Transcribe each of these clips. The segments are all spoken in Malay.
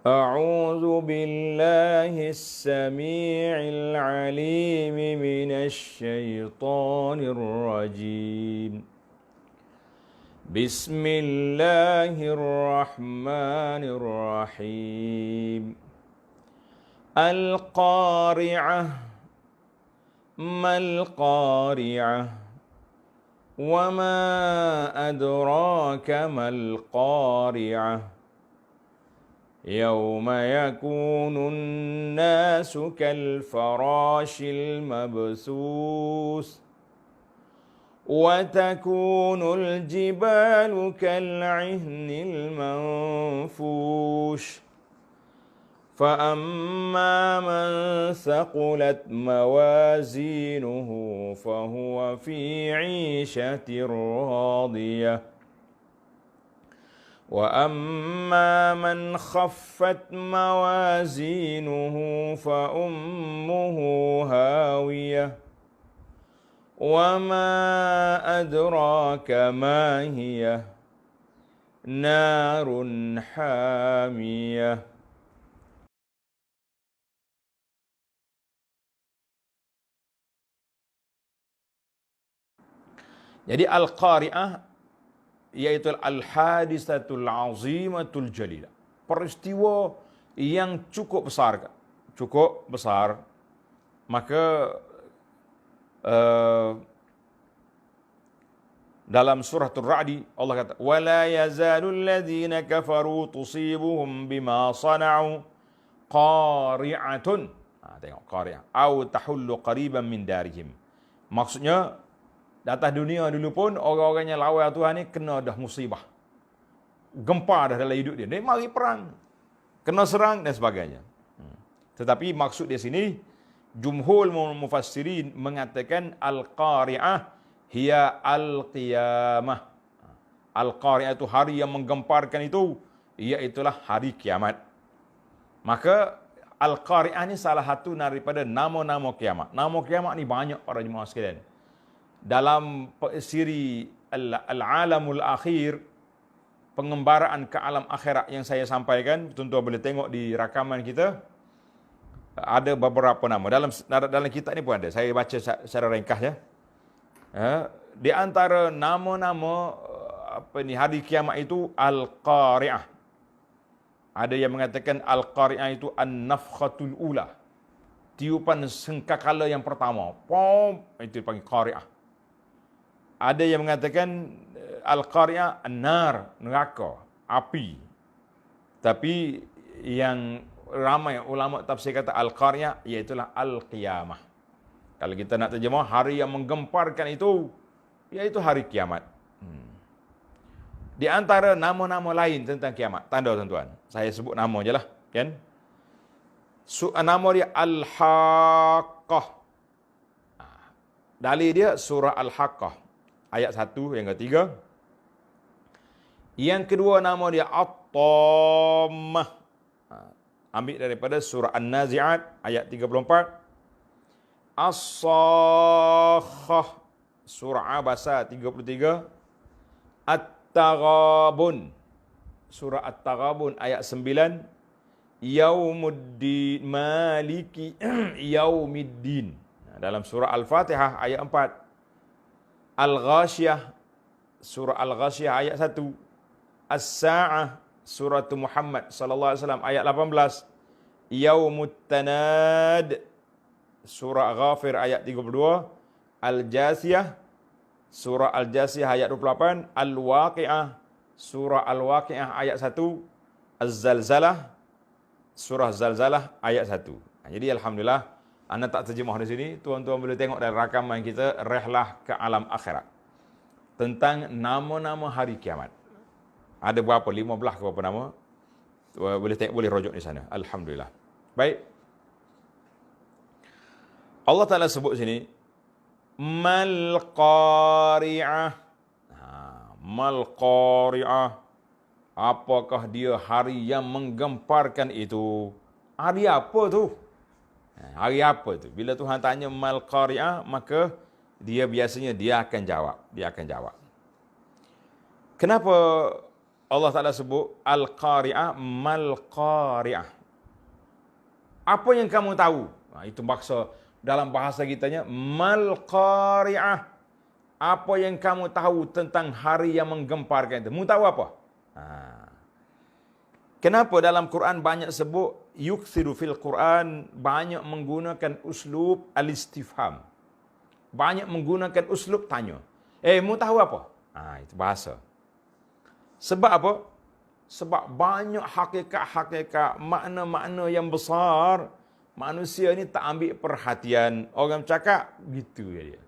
أعوذ بالله السميع العليم من الشيطان الرجيم بسم الله الرحمن الرحيم القارعة ما القارعة وما أدراك ما القارعة يوم يكون الناس كالفراش المبثوث وتكون الجبال كالعهن المنفوش فأما من ثقلت موازينه فهو في عيشة راضية وأما من خفت موازينه فأمه هاوية وما أدراك ما هي نار حامية. Jadi Al-Qari'ah iaitu Al-Hadisatul Azimatul Jalilah. Peristiwa yang cukup besar. Cukup besar. Maka dalam surah Ar-Ra'di Allah kata wala yazalul ladzina kafaru tusibuhum bima sana'u qari'atun. Tengok qari'ah au tahullu qariban min darihim. Maksudnya di atas dunia dulu pun orang-orang yang lawan Tuhan ni kena dah musibah. Gempa dah dalam hidup dia. Dia mari perang. Kena serang dan sebagainya. Tetapi maksud di sini jumhur mufassirin mengatakan al-qari'ah hiya al-qiyamah. Al-qari'ah itu hari yang menggemparkan itu, iaitulah hari kiamat. Maka al-qari'ah ni salah satu daripada nama-nama kiamat. Nama kiamat ni banyak para jemaah sekalian. Dalam siri Al-Alamul Akhir, pengembaraan ke alam akhirat yang saya sampaikan, tuan-tuan boleh tengok di rakaman kita, ada beberapa nama. Dalam kitab ni pun ada. Saya baca secara ringkas ya. Di antara nama-nama hari kiamat itu Al-Qari'ah. Ada yang mengatakan Al-Qari'ah itu An-Nafkhatul Ula. Tiupan sengkakala yang pertama. Pom, itu dipanggil Qari'ah. Ada yang mengatakan Al-Qari'ah An-Nar, neraka, api. Tapi yang ramai ulama tafsir kata Al-Qari'ah iaitulah Al-Qiyamah. Kalau kita nak terjemah, hari yang menggemparkan itu iaitu hari kiamat. Di antara nama-nama lain tentang kiamat, tanda tuan-tuan, saya sebut nama je lah, kan? Nama dia Al-Haqqah. Dalil dia surah Al-Haqqah ayat 1 yang ketiga. Yang kedua nama dia At-Tammah. Ambil daripada surah An-Nazi'at ayat 34. As-Sakhah surah Abasa 33. At-Taghabun surah At-Taghabun ayat 9. Yaumuddin maliki yaumiddin dalam surah Al-Fatihah ayat 4. Al-Ghashiyah surah Al-Ghashiyah ayat 1. As-Sa'ah surah Muhammad sallallahu alaihi wasallam ayat 18. Yaumut Tanad surah Ghafir ayat 32. Al-Jasiyah surah Al-Jasiyah ayat 28. Al-Waqi'ah surah Al-Waqi'ah ayat 1. Az-Zalzalah surah Zalzalah ayat 1. Jadi alhamdulillah anda tak terjemah di sini, tuan-tuan boleh tengok dari rakaman kita Rehlah ke Alam Akhirat tentang nama-nama hari kiamat. Ada berapa? 15 ke berapa nama? Boleh tengok, boleh rujuk di sana. Alhamdulillah. Baik. Allah Taala sebut sini mal qari'ah. Mal qari'ah. Apakah dia hari yang menggemparkan itu? Hari apa tu? Hari apa tu? Bila Tuhan tanya mal qari'ah, maka dia biasanya dia akan jawab. Kenapa Allah Ta'ala sebut Al-Qari'ah, Mal-Qari'ah. Apa yang kamu tahu? Itu maksud dalam bahasa kitanya, Mal-Qari'ah. Apa yang kamu tahu tentang hari yang menggemparkan itu? Mu tahu apa? Kenapa dalam Quran banyak sebut, yukthiru fil Quran, banyak menggunakan uslub al-istifham. Banyak menggunakan uslub tanya. Mu tahu apa? Itu bahasa. Sebab apa? Sebab banyak hakikat-hakikat, makna-makna yang besar, manusia ni tak ambil perhatian. Orang cakap, gitu je dia.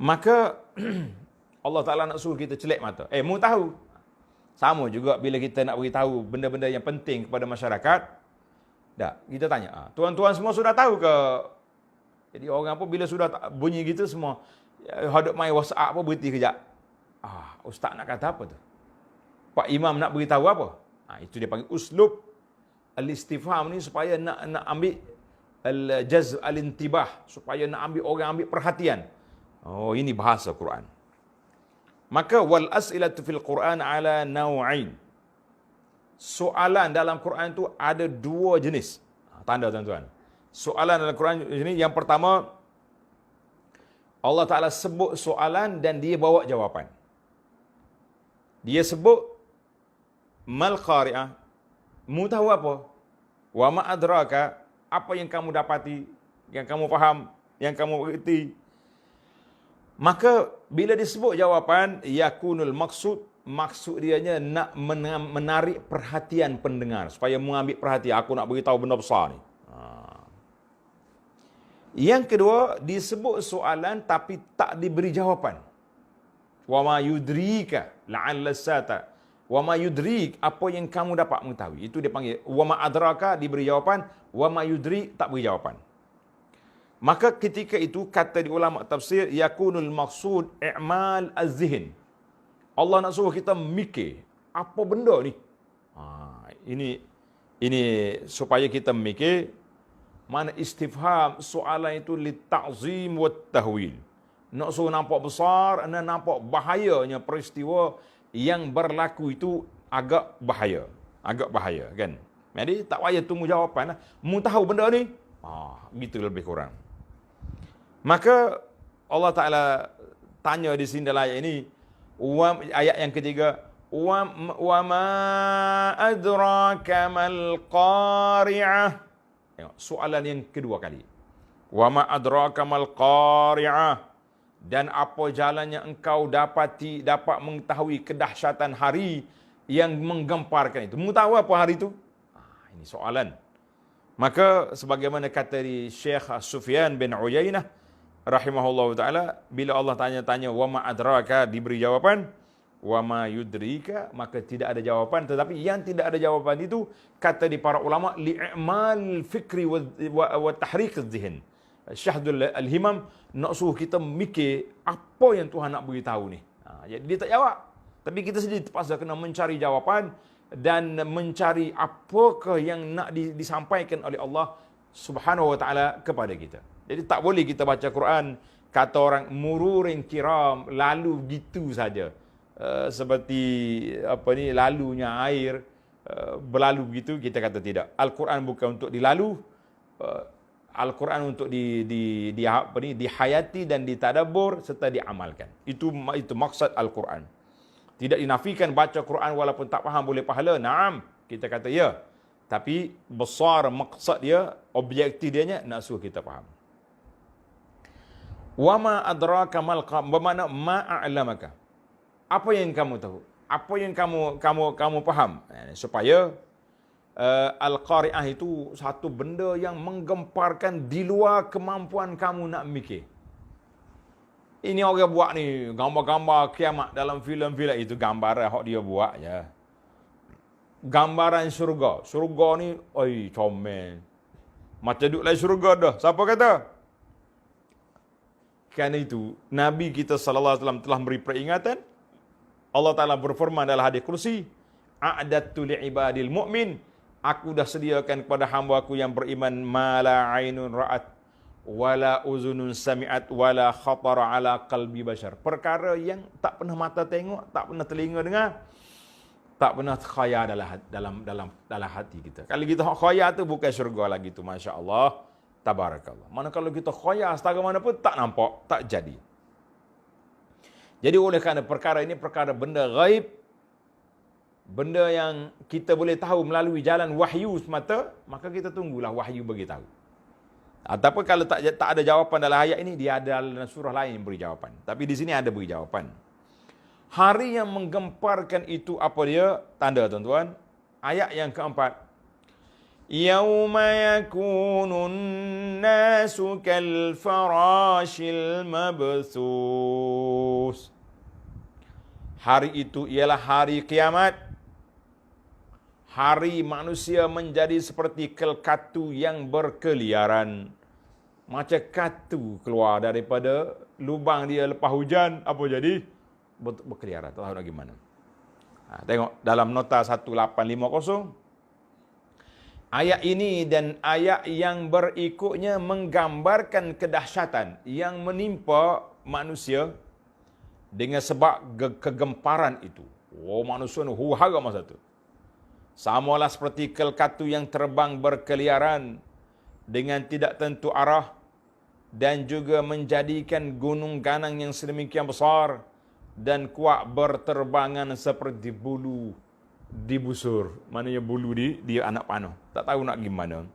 Maka, Allah Ta'ala nak suruh kita celik mata. Mu tahu? Sama juga bila kita nak beritahu benda-benda yang penting kepada masyarakat. Tak, kita tanya, tuan-tuan semua sudah tahu ke? Jadi orang pun bila sudah bunyi gitu semua, hadap main WhatsApp pun berhenti kejap. Ustaz nak kata apa tu? Pak Imam nak beritahu apa? Itu dia panggil uslub al-istifham ni, supaya nak ambil al-jaz al-intibah, supaya nak ambil orang ambil perhatian. Ini bahasa Quran. Maka wal as'ilatu fil Quran ala naw'ain. Soalan dalam Quran tu ada dua jenis. Tanda tuan-tuan. Soalan dalam Quran ini, yang pertama, Allah Ta'ala sebut soalan dan dia bawa jawapan. Dia sebut mal qari'ah, mu tahu apa? Wa ma adraka, apa yang kamu dapati, yang kamu faham, yang kamu mengerti. Maka bila disebut jawapan, yakunul maksud dianya nak menarik perhatian pendengar, supaya mengambil perhatian. Aku nak beritahu benda besar ni. Yang kedua, disebut soalan tapi tak diberi jawapan. Wa ma yudrika la'alla sata. Wa ma yudrik, apa yang kamu dapat mengetahui. Itu dia panggil wa ma adraka, diberi jawapan. Wa ma yudrik, tak beri jawapan. Maka ketika itu, kata di ulama tafsir, yakunul maksud i'mal az-zihin. Allah nak suruh kita mikir, apa benda ni? Ini supaya kita mikir. Mana istifham, soalan itu li ta'zim wa tahwil. Nak suruh nampak besar, nak nampak bahayanya peristiwa yang berlaku itu agak bahaya. Agak bahaya, kan? Jadi tak payah tunggu jawapan lah. Mu tahu benda ni? Gitu lebih kurang. Maka Allah Ta'ala tanya di sini dalam ayat ini, ayat yang ketiga, wa ma adraka mal qari'ah. Tengok, soalan yang kedua kali. Wa ma adraka mal qari'ah. Dan apa jalannya engkau dapat mengetahui kedahsyatan hari yang menggemparkan itu. Mu tahu apa hari itu? Ini soalan. Maka sebagaimana kata di Syekh Sufyan bin Uyainah rahimahullahu taala, bila Allah tanya-tanya wa ma adraka, diberi jawapan, wa ma yudrika, maka tidak ada jawapan. Tetapi yang tidak ada jawapan itu, kata di para ulama, li'mal fikri wa tahrik az-zihn. Syahdul al-himam, nak suruh kita mikir apa yang Tuhan nak beritahu ni. Jadi dia tak jawab. Tapi kita sendiri terpaksa kena mencari jawapan dan mencari apakah yang nak disampaikan oleh Allah Subhanahu wa taala kepada kita. Jadi tak boleh kita baca Quran, kata orang mururin kiram, lalu gitu saja. Seperti lalunya air, berlalu begitu, kita kata tidak. Al-Quran bukan untuk dilalu. Al-Quran untuk dihayati dan ditadabbur serta diamalkan. Itu maksud Al-Quran. Tidak dinafikan baca Quran walaupun tak faham boleh pahala. Naam, kita kata ya. Tapi besar maksud dia, objektif dia nak suruh kita faham. Wa ma adraka mal qam, bermakna ma a'lamaka. Apa yang kamu tahu? Apa yang kamu faham? Supaya Al-Qari'ah itu satu benda yang menggemparkan di luar kemampuan kamu nak mikir. Ini orang buat ni, gambar-gambar kiamat dalam filem-filem, itu gambaran hak dia buat je. Gambaran syurga. Syurga ni, comel. Macam duduk dalam syurga dah. Siapa kata? Kerana itu, Nabi kita sallallahu alaihi wasallam telah beri peringatan. Allah Ta'ala berfirman dalam hadis kursi, a'dattu li'ibadil mu'min, aku dah sediakan kepada hamba aku yang beriman, mala ainun ra'at, wala uzunun sami'at, wala khatara ala qalbi bashar. Perkara yang tak pernah mata tengok, tak pernah telinga dengar, tak pernah khayal dalam hati kita. Kalau kita khayal tu bukan syurga lagi tu, masya-Allah, tabarakallah. Mana kalau kita khayal setara mana pun tak nampak, tak jadi. Jadi oleh kerana perkara ini perkara benda ghaib, benda yang kita boleh tahu melalui jalan wahyu semata, maka kita tunggulah wahyu bagi tahu. Ataupun kalau tak ada jawapan dalam ayat ini, dia ada dalam surah lain yang beri jawapan. Tapi di sini ada beri jawapan. Hari yang menggemparkan itu apa dia? Tanda tuan-tuan. Ayat yang keempat. Yauma yakunun nasu kal farashil mabthus. Hari itu ialah hari kiamat. Hari manusia menjadi seperti kelkatu yang berkeliaran. Macam katu keluar daripada lubang dia lepas hujan, apa jadi? Berkeliaran. Tak tahu nak gimana. Tengok dalam nota 1850. Ayat ini dan ayat yang berikutnya menggambarkan kedahsyatan yang menimpa manusia dengan sebab kegemparan itu. Oh, manusia ni huru-hara masa tu. Samalah seperti kelkatu yang terbang berkeliaran dengan tidak tentu arah dan juga menjadikan gunung ganang yang sedemikian besar dan kuat berterbangan seperti bulu di busur. Maknanya bulu di anak panah. Tak tahu nak gimana.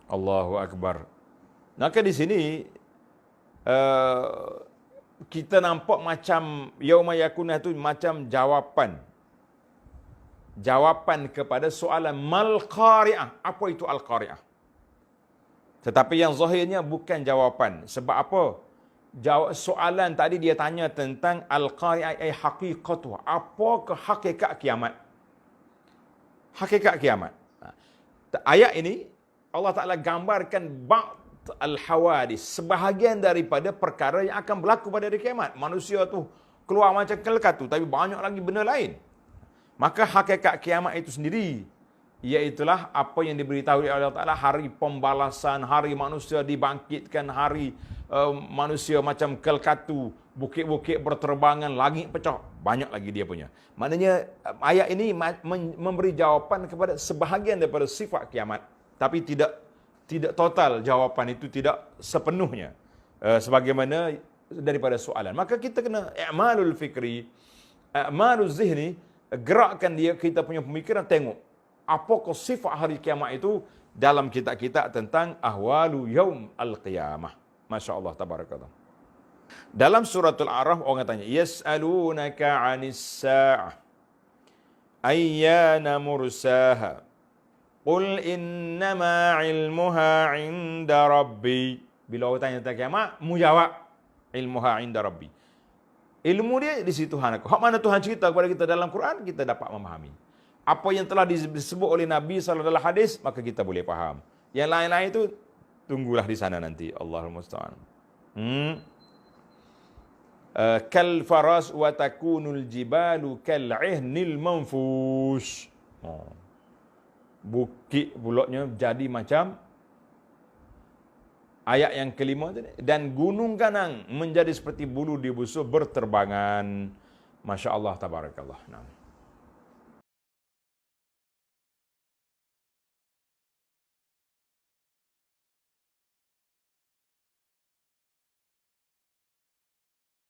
Allahu Akbar. Maka di sini kita nampak macam yauma yakunah itu macam jawapan. Jawapan kepada soalan mal qari'ah. Apa itu al-qari'ah? Tetapi yang zahirnya bukan jawapan. Sebab apa? Soalan tadi dia tanya tentang al-qari'ah ay haqiqatuh. Apakah hakikat kiamat? Hakikat kiamat. Ayat ini Allah Ta'ala gambarkan ba'd al-hawadis. Sebahagian daripada perkara yang akan berlaku pada hari kiamat. Manusia tu keluar macam kelkatu, tapi banyak lagi benda lain. Maka hakikat kiamat itu sendiri, iaitulah apa yang diberitahu oleh Allah Ta'ala, hari pembalasan, hari manusia dibangkitkan, hari manusia macam kelkatu, bukit-bukit berterbangan, langit pecah, banyak lagi dia punya. Maknanya ayat ini memberi jawapan kepada sebahagian daripada sifat kiamat, tapi tidak total jawapan itu, tidak sepenuhnya sebagaimana daripada soalan. Maka kita kena i'malul fikri, i'malul zihni, gerakkan dia kita punya pemikiran, tengok apakah sifat hari kiamat itu dalam kitab-kitab tentang ahwalu yaum al-qiyamah. Masya-Allah, tabarakallah. Dalam suratul A'raf orang tanya, yas'alunaka 'anis sa'ah ayyana mursaha qul innama 'ilmuha 'inda rabbi. Bila orang tanya tentang kiamat, mu jawab ilmuha 'inda rabbi. Ilmu dia di situ Tuhan aku. Hak mana Tuhan cerita kepada kita dalam Quran, kita dapat memahami. Apa yang telah disebut oleh Nabi SAW dalam hadis, maka kita boleh faham. Yang lain-lain itu, tunggulah di sana nanti. Allahul Musta'an. Kal faras wa takunul jibalu kal ihnil manfush. Bukit pulaknya jadi macam ayat yang kelima tadi. Dan gunung ganang menjadi seperti bulu di busur berterbangan. Masya Allah, tabarakallah. Nah.